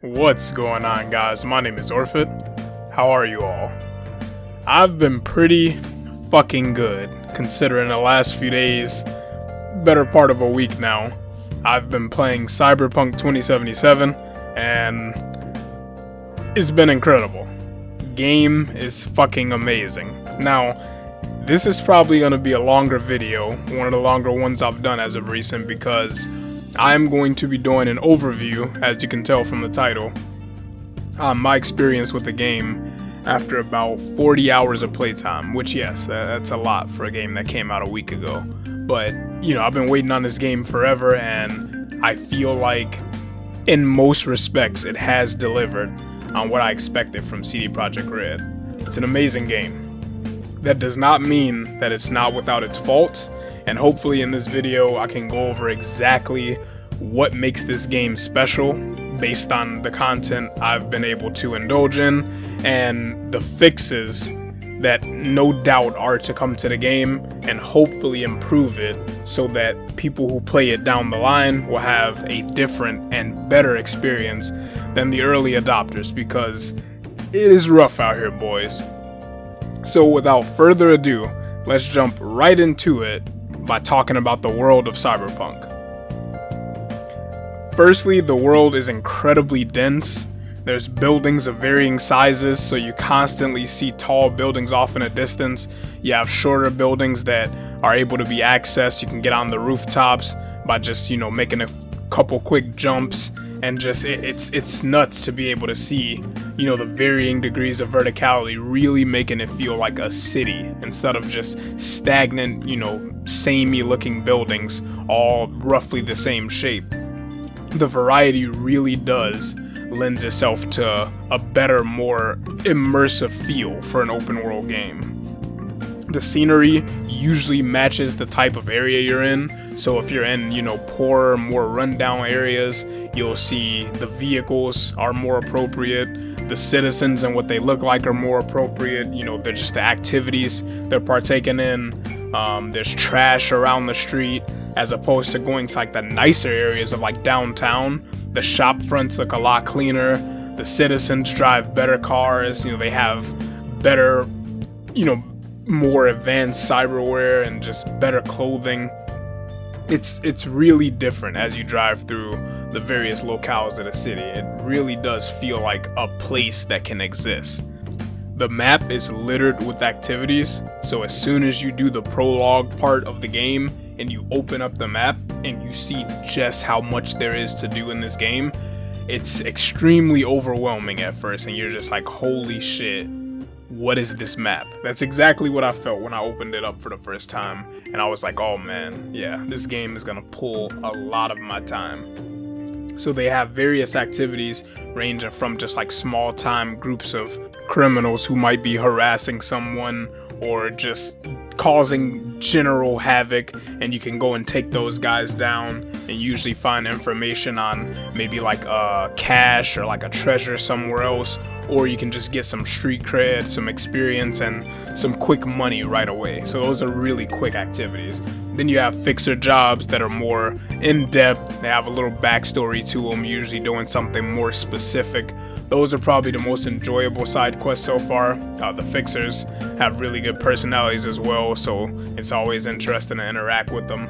What's going on, guys? My name is Orphet. How are you all? I've been pretty fucking good, considering the last few days, better part of a week now. I've been playing Cyberpunk 2077, and it's been incredible. Game is fucking amazing. Now, this is probably going to be a longer video, one of the longer ones I've done as of recent, because I'm going to be doing an overview, as you can tell from the title, on my experience with the game after about 40 hours of playtime, which yes, that's a lot for a game that came out a week ago. But, I've been waiting on this game forever, and I feel like in most respects it has delivered on what I expected from CD Projekt Red. It's an amazing game. That does not mean that it's not without its faults. And hopefully in this video I can go over exactly what makes this game special based on the content I've been able to indulge in and the fixes that no doubt are to come to the game, and hopefully improve it so that people who play it down the line will have a different and better experience than the early adopters, because it is rough out here, boys. So without further ado, let's jump right into it by talking about the world of Cyberpunk. Firstly, the world is incredibly dense. There's buildings of varying sizes, so you constantly see tall buildings off in a distance. You have shorter buildings that are able to be accessed. You can get on the rooftops by just, making a couple quick jumps, and just it's nuts to be able to see, the varying degrees of verticality, really making it feel like a city instead of just stagnant, samey looking buildings, all roughly the same shape. The variety really does lends itself to a better, more immersive feel for an open world game. The scenery usually matches the type of area you're in, so if you're in, poorer, more rundown areas, you'll see the vehicles are more appropriate, the citizens and what they look like are more appropriate, they're just the activities they're partaking in. There's trash around the street, as opposed to going to like the nicer areas of like downtown. The shop fronts look a lot cleaner, the citizens drive better cars, they have better, more advanced cyberware and just better clothing. It's really different as you drive through the various locales of the city. It really does feel like a place that can exist. The map is littered with activities, so as soon as you do the prologue part of the game and you open up the map and you see just how much there is to do in this game, it's extremely overwhelming at first, and you're just like, holy shit, what is this map? That's exactly what I felt when I opened it up for the first time, and I was like, oh man, yeah, this game is gonna pull a lot of my time. So they have various activities ranging from just like small time groups of criminals who might be harassing someone or just causing general havoc, and you can go and take those guys down and usually find information on maybe like cash or like a treasure somewhere else, or you can just get some street cred, some experience, and some quick money right away. So those are really quick activities. Then you have fixer jobs that are more in-depth. They have a little backstory to them, usually doing something more specific. Those are probably the most enjoyable side quests so far. The fixers have really good personalities as well, so it's always interesting to interact with them.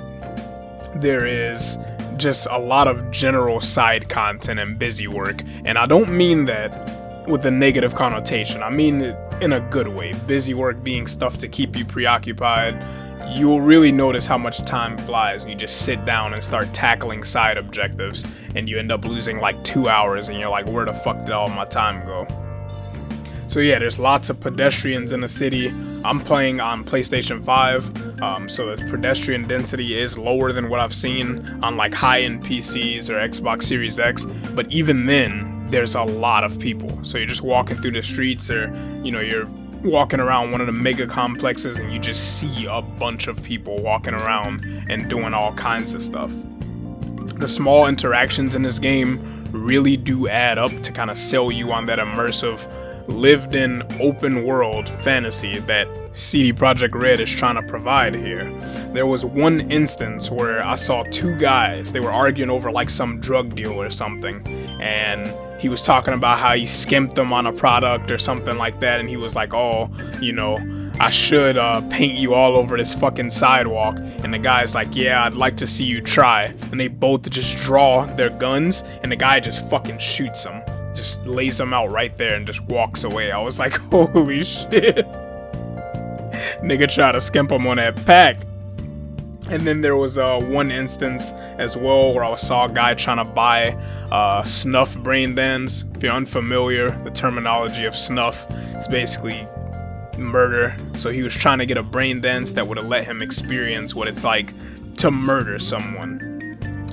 There is just a lot of general side content and busy work, and I don't mean that with a negative connotation. I mean it in a good way. Busy work being stuff to keep you preoccupied. You'll really notice how much time flies when you just sit down and start tackling side objectives, and you end up losing like 2 hours and you're like, where the fuck did all my time go? So yeah, there's lots of pedestrians in the city. I'm playing on PlayStation 5, so the pedestrian density is lower than what I've seen on like high-end PCs or Xbox Series X, but even then, there's a lot of people. So you're just walking through the streets, or you're walking around one of the mega complexes and you just see a bunch of people walking around and doing all kinds of stuff. The small interactions in this game really do add up to kind of sell you on that immersive lived in open world fantasy that CD Projekt Red is trying to provide here. There was one instance where I saw two guys, they were arguing over like some drug deal or something, and he was talking about how he skimped them on a product or something like that, and he was like, oh, you know, I should paint you all over this fucking sidewalk. And the guy's like, yeah, I'd like to see you try. And they both just draw their guns, and the guy just fucking shoots them. Just lays them out right there and just walks away. I was like, holy shit. Nigga tried to skimp him on that pack. And then there was one instance as well where I saw a guy trying to buy snuff brain dance. If you're unfamiliar, the terminology of snuff is basically murder. So he was trying to get a brain dance that would have let him experience what it's like to murder someone.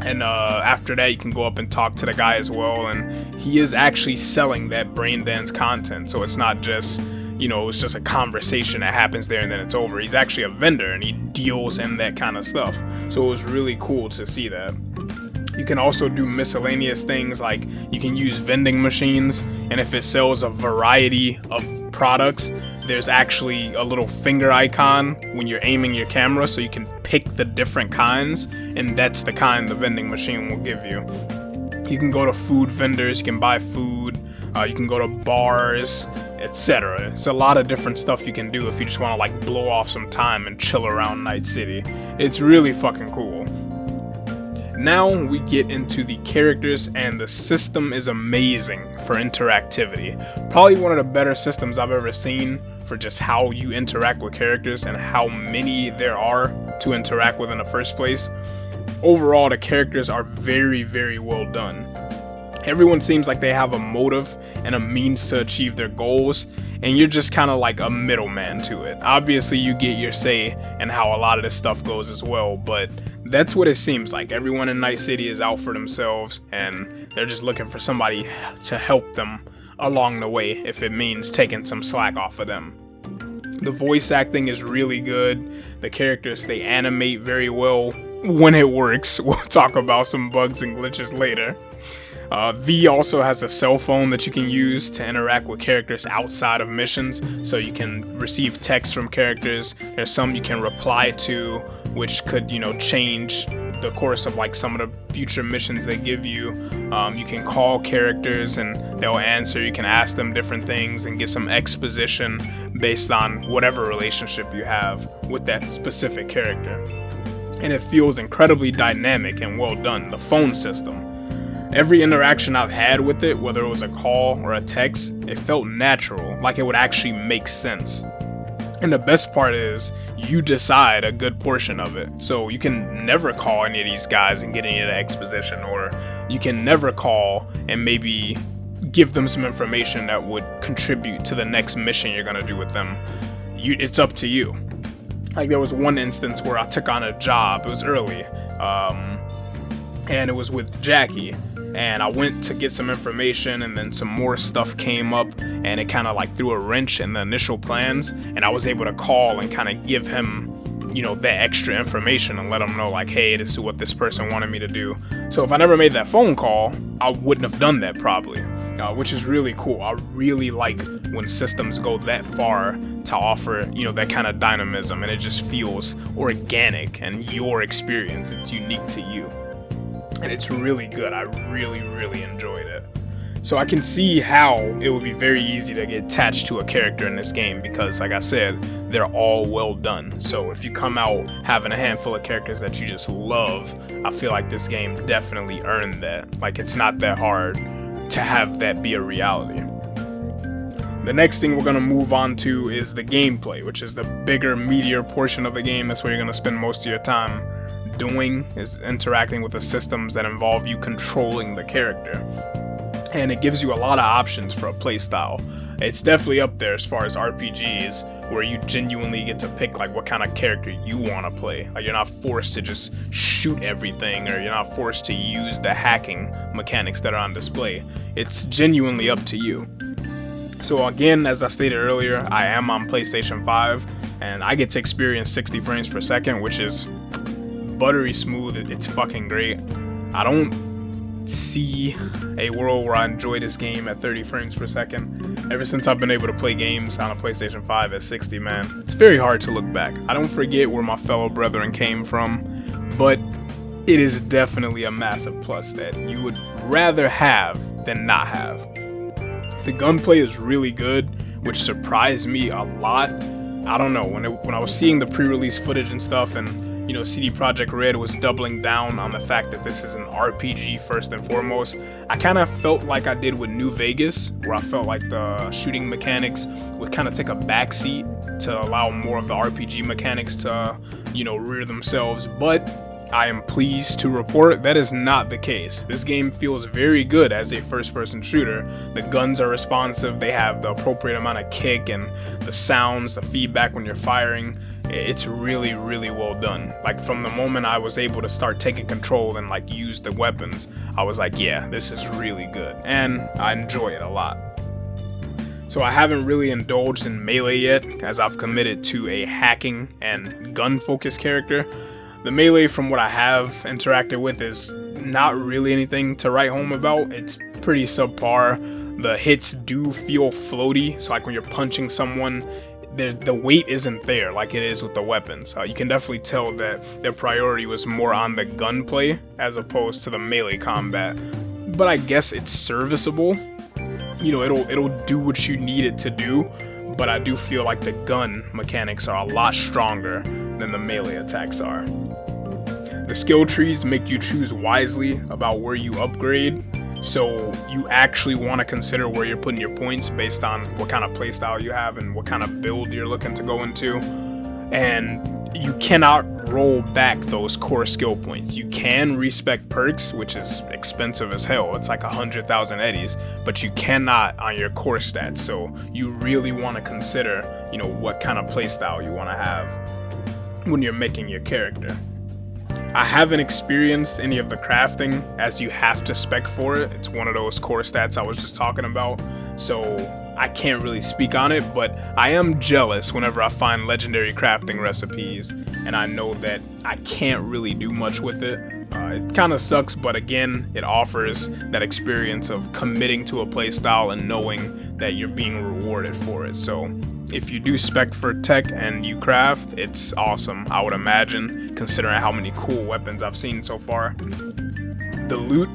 And after that, you can go up and talk to the guy as well. And he is actually selling that brain dance content. So it's not just, you know, it's just a conversation that happens there and then it's over. He's actually a vendor and he deals in that kind of stuff. So it was really cool to see that. You can also do miscellaneous things, like you can use vending machines, and if it sells a variety of products, there's actually a little finger icon when you're aiming your camera, so you can pick the different kinds, and that's the kind the vending machine will give you. You can go to food vendors, you can buy food, you can go to bars, etc. It's a lot of different stuff you can do if you just want to like blow off some time and chill around Night City. It's really fucking cool. Now we get into the characters, and the system is amazing for interactivity. Probably one of the better systems I've ever seen for just how you interact with characters and how many there are to interact with in the first place. Overall, the characters are very, very well done. Everyone seems like they have a motive and a means to achieve their goals, and you're just kind of like a middleman to it. Obviously, you get your say in how a lot of this stuff goes as well, but that's what it seems like. Everyone in Night City is out for themselves, and they're just looking for somebody to help them along the way, if it means taking some slack off of them. The voice acting is really good. The characters, they animate very well when it works. We'll talk about some bugs and glitches later. V also has a cell phone that you can use to interact with characters outside of missions, so you can receive text from characters. There's some you can reply to, which could, you know, change the course of like some of the future missions they give you. You can call characters and they'll answer. You can ask them different things and get some exposition based on whatever relationship you have with that specific character. And it feels incredibly dynamic and well done. The phone system, every interaction I've had with it, whether it was a call or a text, it felt natural, like it would actually make sense. And the best part is, you decide a good portion of it. So you can never call any of these guys and get any of the exposition, or you can never call and maybe give them some information that would contribute to the next mission you're gonna do with them. It's up to you. Like there was one instance where I took on a job, it was early, and it was with Jackie. And I went to get some information, and then some more stuff came up, and it kind of like threw a wrench in the initial plans, and I was able to call and kind of give him, you know, that extra information and let him know like, hey, this is what this person wanted me to do. So if I never made that phone call, I wouldn't have done that probably, which is really cool. I really like when systems go that far to offer, you know, that kind of dynamism, and it just feels organic and your experience. It's unique to you. And it's really good. I really, really enjoyed it. So I can see how it would be very easy to get attached to a character in this game because, like I said, they're all well done. So if you come out having a handful of characters that you just love, I feel like this game definitely earned that. Like, it's not that hard to have that be a reality. The next thing we're going to move on to is the gameplay, which is the bigger, meatier portion of the game. That's where you're going to spend most of your time doing, is interacting with the systems that involve you controlling the character. And it gives you a lot of options for a playstyle. It's definitely up there as far as RPGs, where you genuinely get to pick like what kind of character you want to play. Like, you're not forced to just shoot everything, or you're not forced to use the hacking mechanics that are on display. It's genuinely up to you. So again, as I stated earlier, I am on PlayStation 5, and I get to experience 60 frames per second, which is buttery smooth. It's fucking great. I don't see a world where I enjoy this game at 30 frames per second. Ever since I've been able to play games on a PlayStation 5 at 60, man, it's very hard to look back. I don't forget where my fellow brethren came from, but it is definitely a massive plus that you would rather have than not have. The gunplay is really good, which surprised me a lot. I don't know, when I was seeing the pre-release footage and stuff, and CD Projekt Red was doubling down on the fact that this is an RPG first and foremost, I kind of felt like I did with New Vegas, where I felt like the shooting mechanics would kind of take a backseat to allow more of the RPG mechanics to, rear themselves, but I am pleased to report that is not the case. This game feels very good as a first-person shooter. The guns are responsive, they have the appropriate amount of kick and the sounds, the feedback when you're firing. It's really, really well done. Like, from the moment I was able to start taking control and use the weapons, I was like, yeah, this is really good, and I enjoy it a lot. So I haven't really indulged in melee yet, as I've committed to a hacking and gun-focused character. The melee, from what I have interacted with, is not really anything to write home about. It's pretty subpar. The hits do feel floaty, so when you're punching someone, the weight isn't there like it is with the weapons. You can definitely tell that their priority was more on the gunplay as opposed to the melee combat. But I guess it's serviceable. It'll do what you need it to do, but I do feel like the gun mechanics are a lot stronger than the melee attacks are. The skill trees make you choose wisely about where you upgrade, so you actually want to consider where you're putting your points based on what kind of playstyle you have and what kind of build you're looking to go into. And you cannot roll back those core skill points. You can respec perks, which is expensive as hell. It's like 100,000 eddies, but you cannot on your core stats. So you really want to consider, what kind of playstyle you want to have when you're making your character. I haven't experienced any of the crafting, as you have to spec for it. It's one of those core stats I was just talking about, so I can't really speak on it, but I am jealous whenever I find legendary crafting recipes, and I know that I can't really do much with it. It kind of sucks, but again, it offers that experience of committing to a playstyle and knowing that you're being rewarded for it. So if you do spec for tech and you craft, it's awesome, I would imagine, considering how many cool weapons I've seen so far. The loot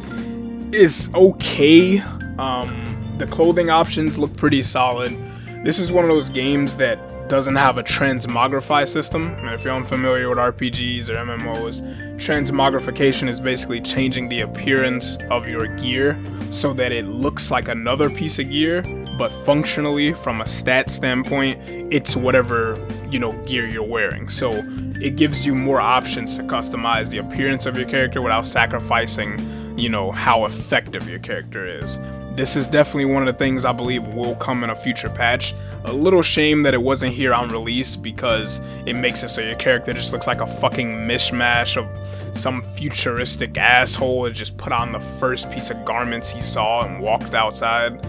is okay. The clothing options look pretty solid. This is one of those games that doesn't have a transmogrify system. And if you're unfamiliar with RPGs or MMOs, transmogrification is basically changing the appearance of your gear so that it looks like another piece of gear, but functionally, from a stat standpoint, it's whatever, gear you're wearing. So it gives you more options to customize the appearance of your character without sacrificing, how effective your character is. This is definitely one of the things I believe will come in a future patch. A little shame that it wasn't here on release, because it makes it so your character just looks like a fucking mishmash of some futuristic asshole that just put on the first piece of garments he saw and walked outside.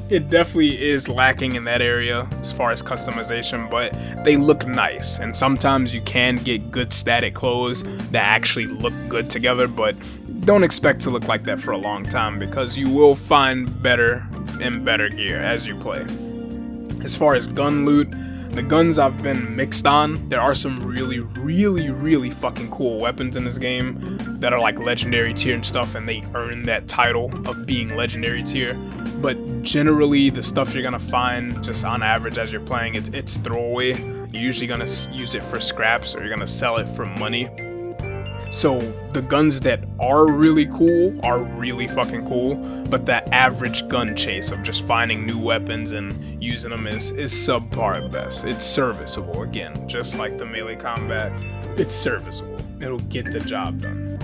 It definitely is lacking in that area as far as customization, but they look nice, and sometimes you can get good static clothes that actually look good together, but don't expect to look like that for a long time, because you will find better and better gear as you play. As far as gun loot, the guns I've been mixed on, there are some really, really, really fucking cool weapons in this game that are like legendary tier and stuff, and they earn that title of being legendary tier. But generally, the stuff you're gonna find just on average as you're playing, it's throwaway. You're usually gonna use it for scraps, or you're gonna sell it for money. So the guns that are really cool are really fucking cool, but that average gun chase of just finding new weapons and using them is subpar at best. It's serviceable, again, just like the melee combat, it's serviceable. It'll get the job done.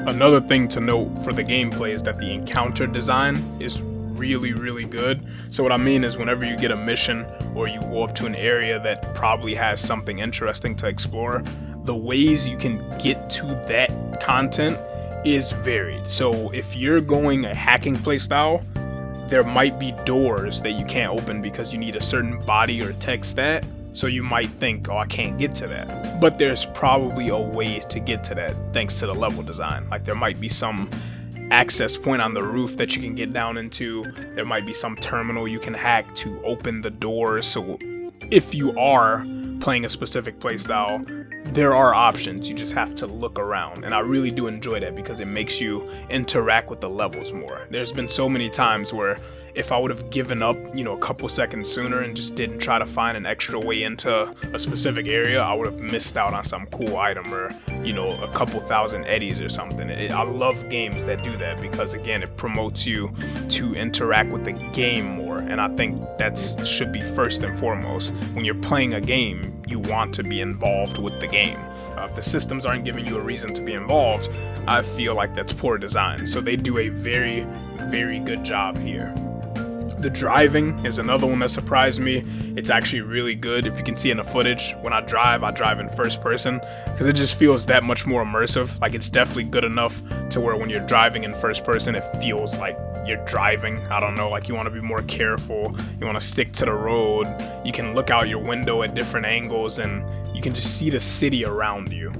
Another thing to note for the gameplay is that the encounter design is really, really good. So what I mean is, whenever you get a mission or you go up to an area that probably has something interesting to explore, the ways you can get to that content is varied. So if you're going a hacking playstyle, there might be doors that you can't open because you need a certain body or tech stat. So you might think, oh, I can't get to that. But there's probably a way to get to that thanks to the level design. Like, there might be some access point on the roof that you can get down into. There might be some terminal you can hack to open the doors. So if you are playing a specific playstyle, there are options. You just have to look around, and I really do enjoy that because it makes you interact with the levels more. There's been so many times where if I would have given up, a couple seconds sooner and just didn't try to find an extra way into a specific area, I would have missed out on some cool item or, a couple thousand eddies or something. I love games that do that because, again, it promotes you to interact with the game more, and I think that should be first and foremost. When you're playing a game, you want to be involved with the game. If the systems aren't giving you a reason to be involved, I feel like that's poor design. So they do a very, very good job here. The driving is another one that surprised me. It's actually really good. If you can see in the footage, when I drive in first person because it just feels that much more immersive. Like, it's definitely good enough to where when you're driving in first person, it feels like you're driving. I don't know, like you want to be more careful. You want to stick to the road. You can look out your window at different angles and you can just see the city around you.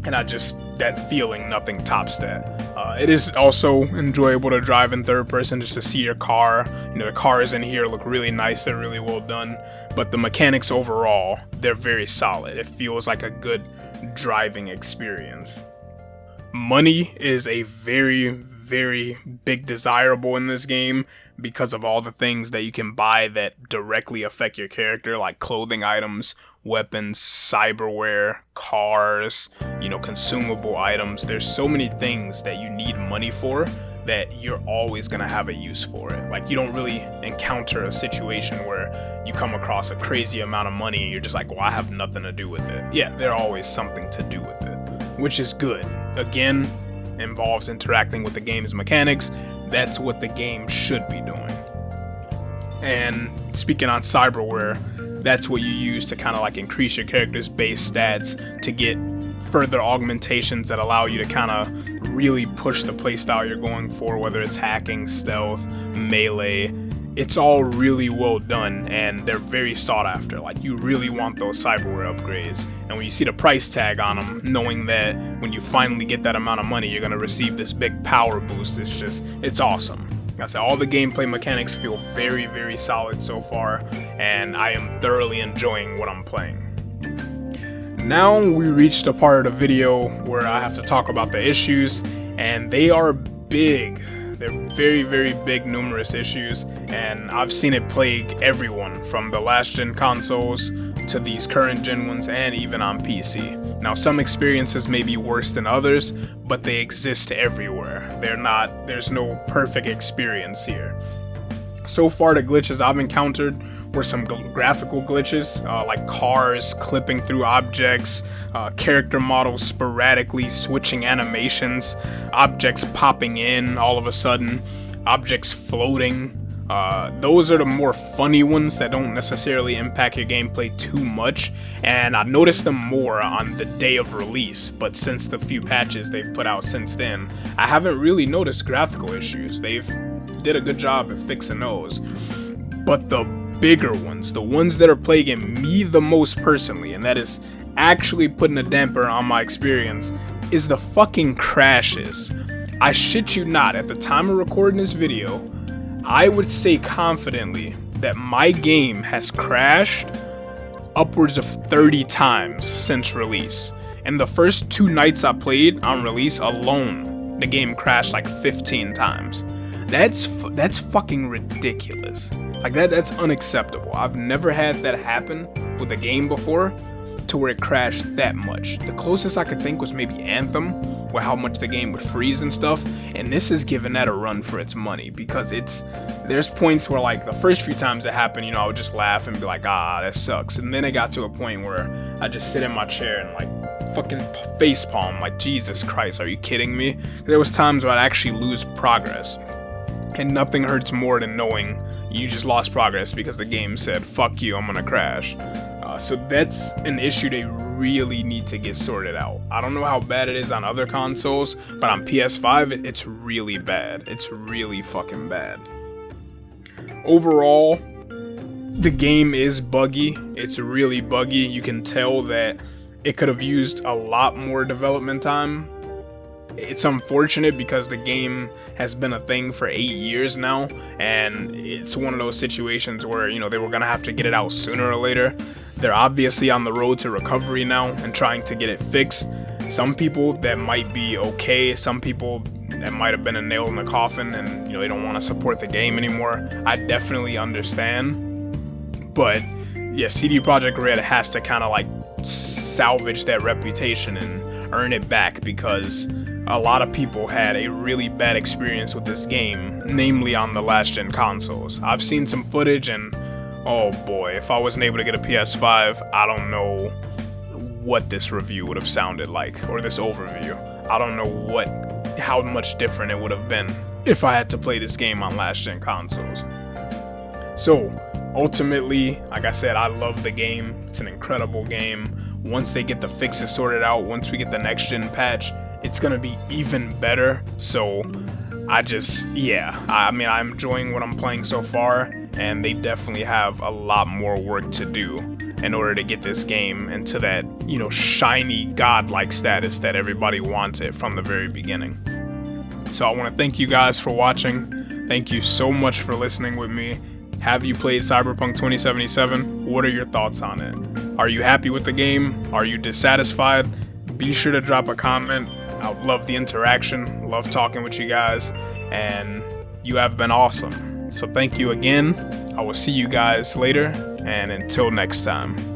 And that feeling, nothing tops that. It is also enjoyable to drive in third person just to see your car. The cars in here look really nice, they're really well done. But the mechanics overall, they're very solid. It feels like a good driving experience. Money is a very, very big desirable in this game because of all the things that you can buy that directly affect your character, like clothing items, weapons, cyberware, cars, consumable items. There's so many things that you need money for that you're always going to have a use for it. Like, you don't really encounter a situation where you come across a crazy amount of money and you're just like, well, I have nothing to do with it. Yeah, there's always something to do with it, which is good. Again, involves interacting with the game's mechanics. That's what the game should be doing. And speaking on cyberware, that's what you use to kind of like increase your character's base stats to get further augmentations that allow you to kind of really push the playstyle you're going for, whether it's hacking, stealth, melee. It's all really well done and they're very sought after. Like, you really want those cyberware upgrades. And when you see the price tag on them, knowing that when you finally get that amount of money, you're going to receive this big power boost, it's awesome. Like I said, all the gameplay mechanics feel very, very solid so far, and I am thoroughly enjoying what I'm playing. Now we reached a part of the video where I have to talk about the issues, and they are big. They're very, very big, numerous issues, and I've seen it plague everyone from the last gen consoles to these current gen ones and even on PC. Now, some experiences may be worse than others, but they exist everywhere. There's no perfect experience here. So far, the glitches I've encountered were some graphical glitches, like cars clipping through objects, character models sporadically switching animations, objects popping in all of a sudden, objects floating. Those are the more funny ones that don't necessarily impact your gameplay too much, and I noticed them more on the day of release, but since the few patches they've put out since then, I haven't really noticed graphical issues. They've did a good job at fixing those. But the bigger ones, the ones that are plaguing me the most personally, and that is actually putting a damper on my experience, is the fucking crashes. I shit you not, at the time of recording this video, I would say confidently that my game has crashed upwards of 30 times since release. And the first 2 nights I played on release alone, the game crashed like 15 times. That's fucking ridiculous. Like, that's unacceptable. I've never had that happen with a game before to where it crashed that much. The closest I could think was maybe Anthem, where how much the game would freeze and stuff, and this is giving that a run for its money, because there's points where, like, the first few times it happened, I would just laugh and be like, that sucks, and then it got to a point where I just sit in my chair and like fucking facepalm, like, Jesus Christ, are you kidding me? There was times where I'd actually lose progress, and nothing hurts more than knowing you just lost progress because the game said, fuck you, I'm gonna crash. So that's an issue they really need to get sorted out. I don't know how bad it is on other consoles, but on PS5, it's really bad. It's really fucking bad. Overall, the game is buggy. It's really buggy. You can tell that it could have used a lot more development time. It's unfortunate because the game has been a thing for 8 years now, and it's one of those situations where, they were gonna have to get it out sooner or later. They're obviously on the road to recovery now and trying to get it fixed. Some people that might be okay, some people that might have been a nail in the coffin and, they don't want to support the game anymore. I definitely understand. But yeah, CD Projekt Red has to kind of like salvage that reputation and earn it back, because a lot of people had a really bad experience with this game, namely on the last gen consoles. I've seen some footage and oh boy, if I wasn't able to get a PS5, I don't know what this review would have sounded like, or this overview. I don't know how much different it would have been if I had to play this game on last gen consoles. So ultimately, like I said, I love the game. It's an incredible game. Once they get the fixes sorted out, once we get the next gen patch, it's gonna be even better. So I'm enjoying what I'm playing so far, and they definitely have a lot more work to do in order to get this game into that, shiny godlike status that everybody wants it from the very beginning. So I want to thank you guys for watching. Thank you so much for listening with me. Have you played Cyberpunk 2077? What are your thoughts on it? Are you happy with the game? Are you dissatisfied? Be sure to drop a comment. I love the interaction, love talking with you guys, and you have been awesome. So thank you again. I will see you guys later, and until next time.